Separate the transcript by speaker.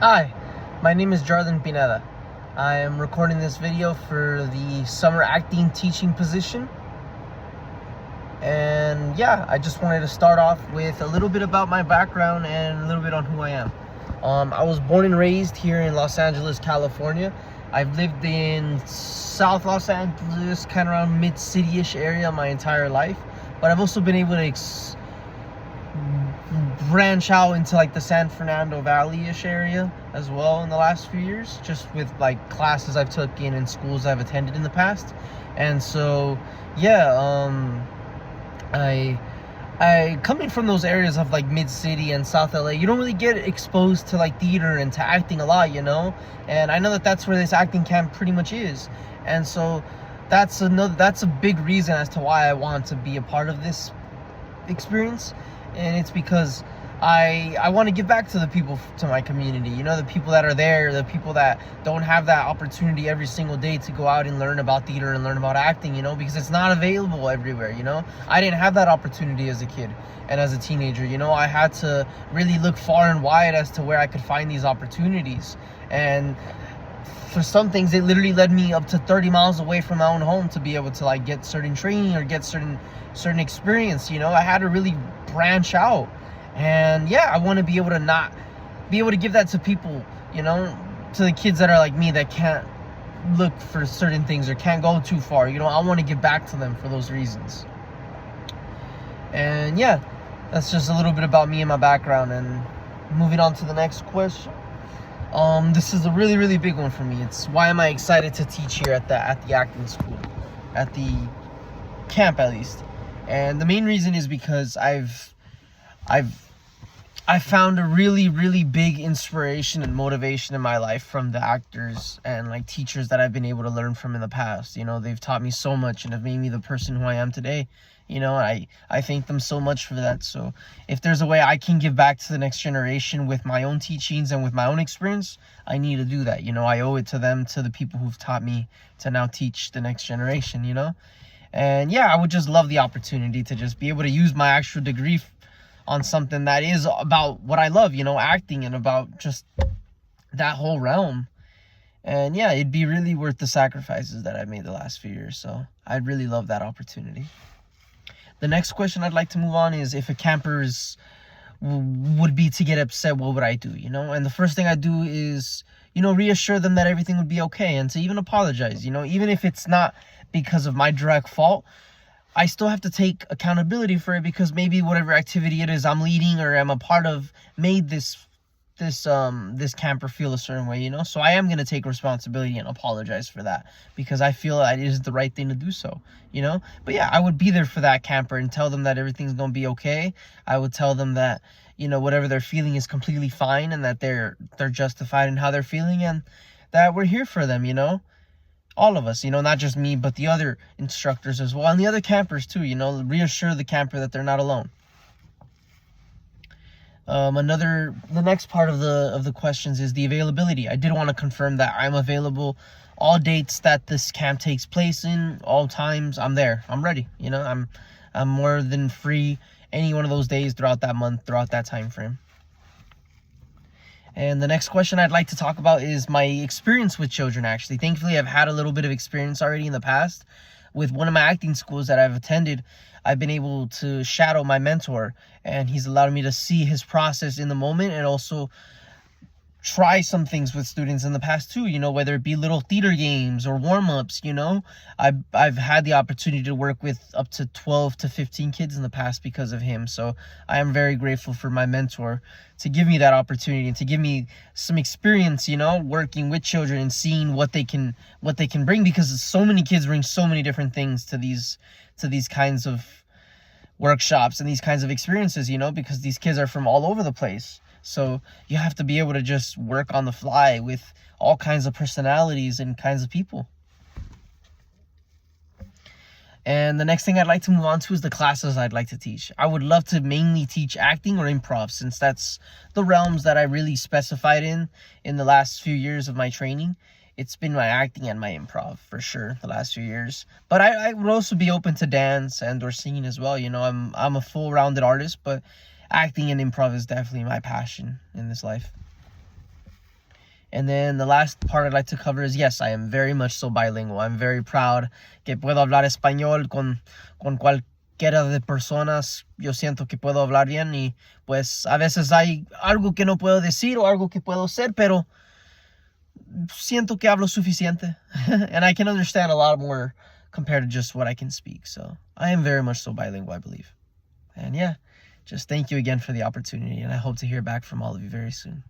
Speaker 1: Hi, my name is Jarlin Pineda. I am recording this video for the summer acting teaching position. And yeah, I just wanted to start off with a little bit about my background and a little bit on who I am. I was born and raised here in Los Angeles, California. I've lived in South Los Angeles, kind of around mid-city-ish area my entire life. But I've also been able to branch out into like the San Fernando Valley-ish area as well in the last few years, just with like classes I've taken and schools I've attended in the past. And so yeah, I coming from those areas of like mid-city and South LA, you don't really get exposed to like theater and to acting a lot, and I know that that's where this acting camp pretty much is. And so that's a big reason as to why I want to be a part of this experience. And it's because I want to give back to the people, to my community, the people that are there, the people that don't have that opportunity every single day to go out and learn about theater and learn about acting, because it's not available everywhere. I didn't have that opportunity as a kid and as a teenager. I had to really look far and wide as to where I could find these opportunities. And for some things, it literally led me up to 30 miles away from my own home to be able to like get certain training or get certain experience. I had to really branch out. And yeah, I want to be able to give that to people, to the kids that are like me that can't look for certain things or can't go too far. I want to give back to them for those reasons. And yeah, that's just a little bit about me and my background. And moving on to the next question. This is a really, really big one for me. It's why am I excited to teach here at the acting school, at the camp at least. And the main reason is because I've found a really, really big inspiration and motivation in my life from the actors and like teachers that I've been able to learn from in the past. They've taught me so much and have made me the person who I am today. I thank them so much for that. So if there's a way I can give back to the next generation with my own teachings and with my own experience, I need to do that. I owe it to them, to the people who've taught me to now teach the next generation, And yeah, I would just love the opportunity to just be able to use my actual degree on something that is about what I love, acting, and about just that whole realm. And yeah, it'd be really worth the sacrifices that I've made the last few years. So I'd really love that opportunity. The next question I'd like to move on is, if a camper's would be to get upset, what would I do? And the first thing I do is, reassure them that everything would be okay, and to even apologize, even if it's not because of my direct fault. I still have to take accountability for it, because maybe whatever activity it is I'm leading or I'm a part of made this camper feel a certain way, So I am going to take responsibility and apologize for that, because I feel that it is the right thing to do so, But yeah, I would be there for that camper and tell them that everything's going to be okay. I would tell them that, whatever they're feeling is completely fine, and that they're justified in how they're feeling, and that we're here for them, all of us, not just me, but the other instructors as well, and the other campers too, reassure the camper that they're not alone. The next part of the questions is the availability. I did want to confirm that I'm available all dates that this camp takes place in, all times. I'm there. I'm ready. I'm more than free any one of those days throughout that month, throughout that time frame. And the next question I'd like to talk about is my experience with children, actually. Thankfully, I've had a little bit of experience already in the past. With one of my acting schools that I've attended, I've been able to shadow my mentor, and he's allowed me to see his process in the moment, and also try some things with students in the past too, whether it be little theater games or warm-ups. I've had the opportunity to work with up to 12 to 15 kids in the past because of him. So I am very grateful for my mentor to give me that opportunity and to give me some experience, working with children and seeing what they can bring, because so many kids bring so many different things to these kinds of workshops and these kinds of experiences, because these kids are from all over the place. So you have to be able to just work on the fly with all kinds of personalities and kinds of people. And the next thing I'd like to move on to is the classes I'd like to teach. I would love to mainly teach acting or improv, since that's the realms that I really specified in the last few years of my training. It's been my acting and my improv for sure the last few years. But I would also be open to dance and or singing as well. I'm a full-rounded artist, but acting and improv is definitely my passion in this life. And then the last part I'd like to cover is, yes, I am very much so bilingual. I'm very proud que puedo hablar español con cualquiera de personas. Yo siento que puedo hablar bien y pues a veces hay algo que no puedo decir o algo que puedo hacer, pero siento que hablo suficiente. And I can understand a lot more compared to just what I can speak. So I am very much so bilingual, I believe. And yeah, just thank you again for the opportunity, and I hope to hear back from all of you very soon.